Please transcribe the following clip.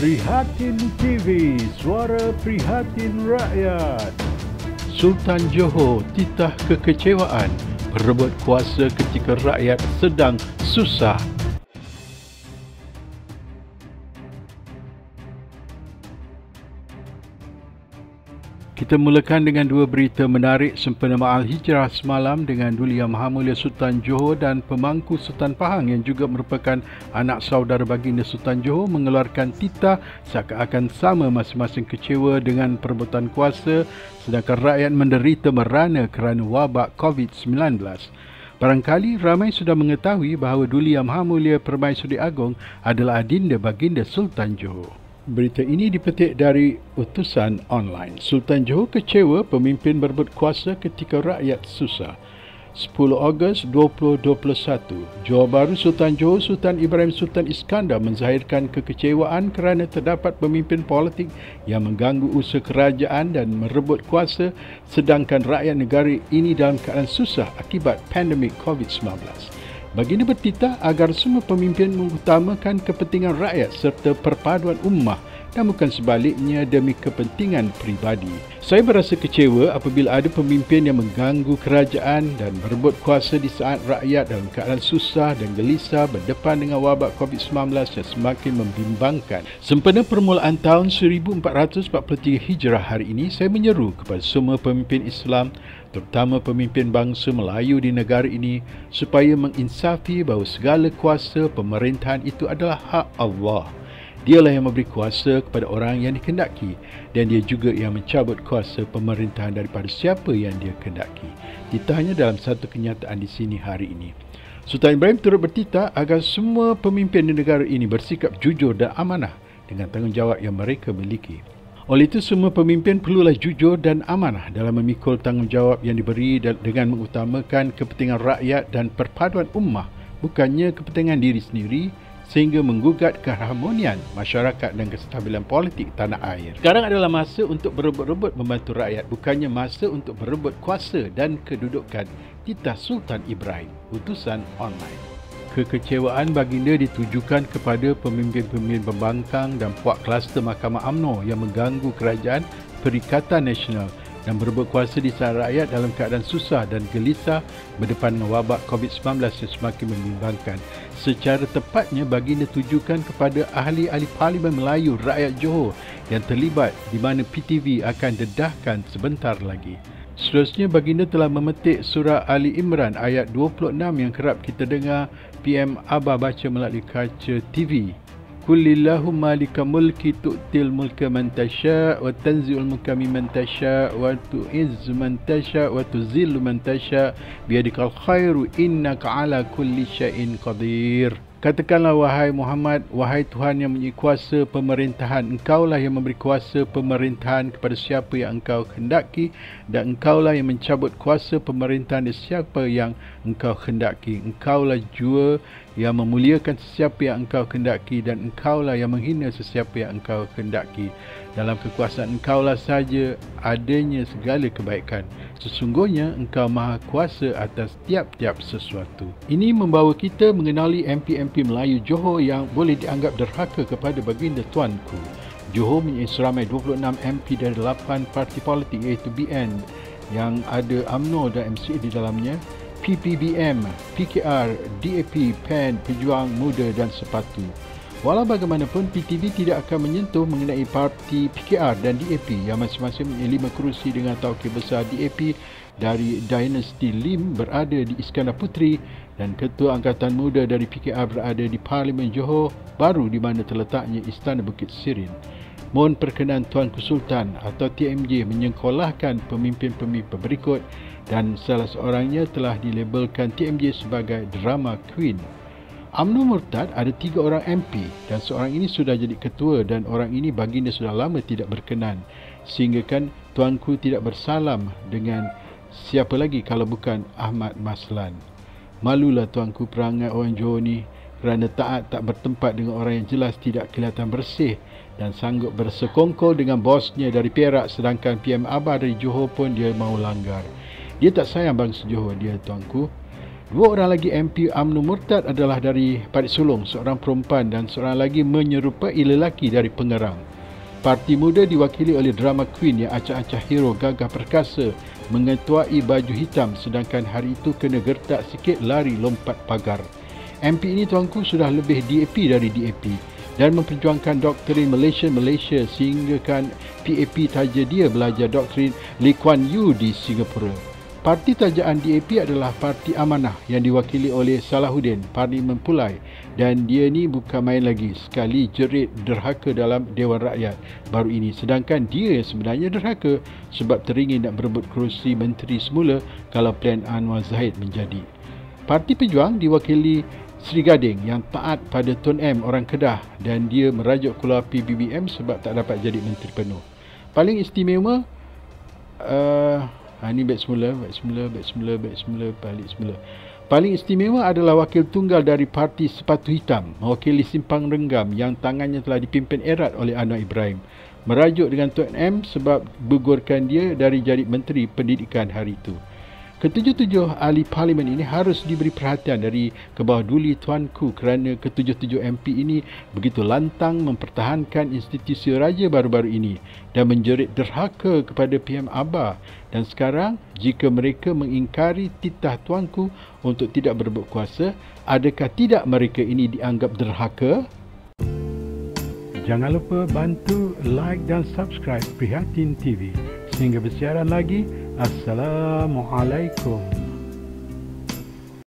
Prihatin TV, suara prihatin rakyat. Sultan Johor titah kekecewaan berebut kuasa ketika rakyat sedang susah. Kita mulakan dengan dua berita menarik sempena Ma'al Hijrah semalam dengan Duli Yang Maha Mulia Sultan Johor dan pemangku Sultan Pahang yang juga merupakan anak saudara baginda Sultan Johor mengeluarkan titah seakan-akan sama masing-masing kecewa dengan perebutan kuasa sedangkan rakyat menderita merana kerana wabak COVID-19. Barangkali ramai sudah mengetahui bahawa Duli Yang Maha Mulia Permaisuri Agong adalah adinda baginda Sultan Johor. Berita ini dipetik dari utusan online. Sultan Johor kecewa pemimpin berebut kuasa ketika rakyat susah. 10 Ogos 2021, Johor Bahru Sultan Johor Sultan Ibrahim Sultan Iskandar menzahirkan kekecewaan kerana terdapat pemimpin politik yang mengganggu usaha kerajaan dan merebut kuasa sedangkan rakyat negara ini dalam keadaan susah akibat pandemik COVID-19. Baginda bertitah agar semua pemimpin mengutamakan kepentingan rakyat serta perpaduan ummah dan bukan sebaliknya demi kepentingan peribadi. Saya berasa kecewa apabila ada pemimpin yang mengganggu kerajaan dan berebut kuasa di saat rakyat dalam keadaan susah dan gelisah berdepan dengan wabak COVID-19 yang semakin membimbangkan. Sempena permulaan tahun 1443 Hijrah hari ini, saya menyeru kepada semua pemimpin Islam terutama pemimpin bangsa Melayu di negara ini supaya menginsafi bahawa segala kuasa pemerintahan itu adalah hak Allah. Dialah yang memberi kuasa kepada orang yang dikehendaki dan dia juga yang mencabut kuasa pemerintahan daripada siapa yang dia kehendaki. Titahnya dalam satu kenyataan di sini hari ini. Sultan Ibrahim turut bertitah agar semua pemimpin di negara ini bersikap jujur dan amanah dengan tanggungjawab yang mereka miliki. Oleh itu, semua pemimpin perlulah jujur dan amanah dalam memikul tanggungjawab yang diberi dengan mengutamakan kepentingan rakyat dan perpaduan ummah, bukannya kepentingan diri sendiri sehingga menggugat keharmonian masyarakat dan kestabilan politik tanah air. Sekarang adalah masa untuk berebut-rebut membantu rakyat, bukannya masa untuk berebut kuasa dan kedudukan. Titah Sultan Ibrahim, utusan online. Kekecewaan baginda ditujukan kepada pemimpin-pemimpin pembangkang dan puak kluster Mahkamah UMNO yang mengganggu kerajaan Perikatan Nasional dan berebut kuasa di saat rakyat dalam keadaan susah dan gelisah berdepan dengan wabak COVID-19 yang semakin membimbangkan. Secara tepatnya baginda tujukan kepada ahli-ahli Parlimen Melayu rakyat Johor yang terlibat di mana PTV akan dedahkan sebentar lagi. Seterusnya, baginda telah memetik surah Ali Imran ayat 26 yang kerap kita dengar PM Abah baca melalui kaca TV. Qulillahumma malikal mulki tu'til mulka man tasha' wa tanzi'ul mulka mimman tasha' wa tu'izzu man tasha' wa tuzillu man tasha' biyadikal khairu innaka ala kulli syai'in qadir. Katakanlah wahai Muhammad, wahai Tuhan yang mempunyai kuasa pemerintahan, engkaulah yang memberi kuasa pemerintahan kepada siapa yang engkau kehendaki dan engkaulah yang mencabut kuasa pemerintahan dari siapa yang engkau kehendaki. Engkaulah jua yang memuliakan sesiapa yang engkau kehendaki dan engkaulah yang menghina sesiapa yang engkau kehendaki. Dalam kekuasaan engkaulah saja adanya segala kebaikan. Sesungguhnya engkau maha kuasa atas tiap-tiap sesuatu. Ini membawa kita mengenali MP-MP Melayu Johor yang boleh dianggap derhaka kepada baginda tuanku. Johor mempunyai seramai 26 MP dari 8 parti politik iaitu BN yang ada UMNO dan MCA di dalamnya, PPBM, PKR, DAP, PAN, Pejuang Muda dan Sepatu. Walau bagaimanapun, PTV tidak akan menyentuh mengenai parti PKR dan DAP yang masing-masing mempunyai 5 kerusi dengan tauqir besar. DAP dari dinasti Lim berada di Iskandar Puteri dan Ketua Angkatan Muda dari PKR berada di Parlimen Johor Bahru di mana terletaknya Istana Bukit Sirin. Mohon perkenan Tuanku Sultan atau TMJ menyengkolahkan pemimpin-pemimpin berikut dan salah seorangnya telah dilabelkan TMJ sebagai drama queen. UMNO murtad ada 3 orang MP dan seorang ini sudah jadi ketua dan orang ini baginda sudah lama tidak berkenan sehingga kan tuanku tidak bersalam dengan siapa lagi kalau bukan Ahmad Maslan. Malulah tuanku perangai orang Johor ni kerana taat tak bertempat dengan orang yang jelas tidak kelihatan bersih dan sanggup bersekongkol dengan bosnya dari Perak sedangkan PM Abah dari Johor pun dia mahu langgar. Dia tak sayang bangsa Johor dia tuanku. Dua orang lagi MP UMNO murtad adalah dari Parit Sulong, seorang perempuan dan seorang lagi menyerupai lelaki dari Pengerang. Parti Muda diwakili oleh drama queen yang acah-acah hero gagah perkasa mengetuai baju hitam sedangkan hari itu kena gertak sikit lari lompat pagar. MP ini tuanku sudah lebih DAP dari DAP dan memperjuangkan doktrin Malaysia sehinggakan PAP taja dia belajar doktrin Lee Kuan Yew di Singapura. Parti tajaan DAP adalah Parti Amanah yang diwakili oleh Salahuddin, Parlimen Pulai, dan dia ni bukan main lagi, sekali jerit derhaka dalam Dewan Rakyat baru ini, sedangkan dia sebenarnya derhaka sebab teringin nak berebut kerusi menteri semula kalau plan Anwar Zahid menjadi. Parti Pejuang diwakili Sri Gading yang taat pada Tun M orang Kedah dan dia merajuk keluar PBBM sebab tak dapat jadi menteri penuh. Paling istimewa ini balik semula. Paling istimewa adalah wakil tunggal dari Parti Sepatu Hitam, mewakili Simpang Renggam yang tangannya telah dipimpin erat oleh Anwar Ibrahim. Merajuk dengan Tuan M sebab gugurkan dia dari jadi Menteri Pendidikan hari itu. Ketujuh-tujuh ahli parlimen ini harus diberi perhatian dari ke bawah duli tuanku kerana ketujuh-tujuh MP ini begitu lantang mempertahankan institusi raja baru-baru ini dan menjerit derhaka kepada PM Abah. Dan sekarang, jika mereka mengingkari titah tuanku untuk tidak berebut kuasa, adakah tidak mereka ini dianggap derhaka? Jangan lupa bantu like dan subscribe Prihatin TV. Sehingga bersiaran lagi, Assalamualaikum.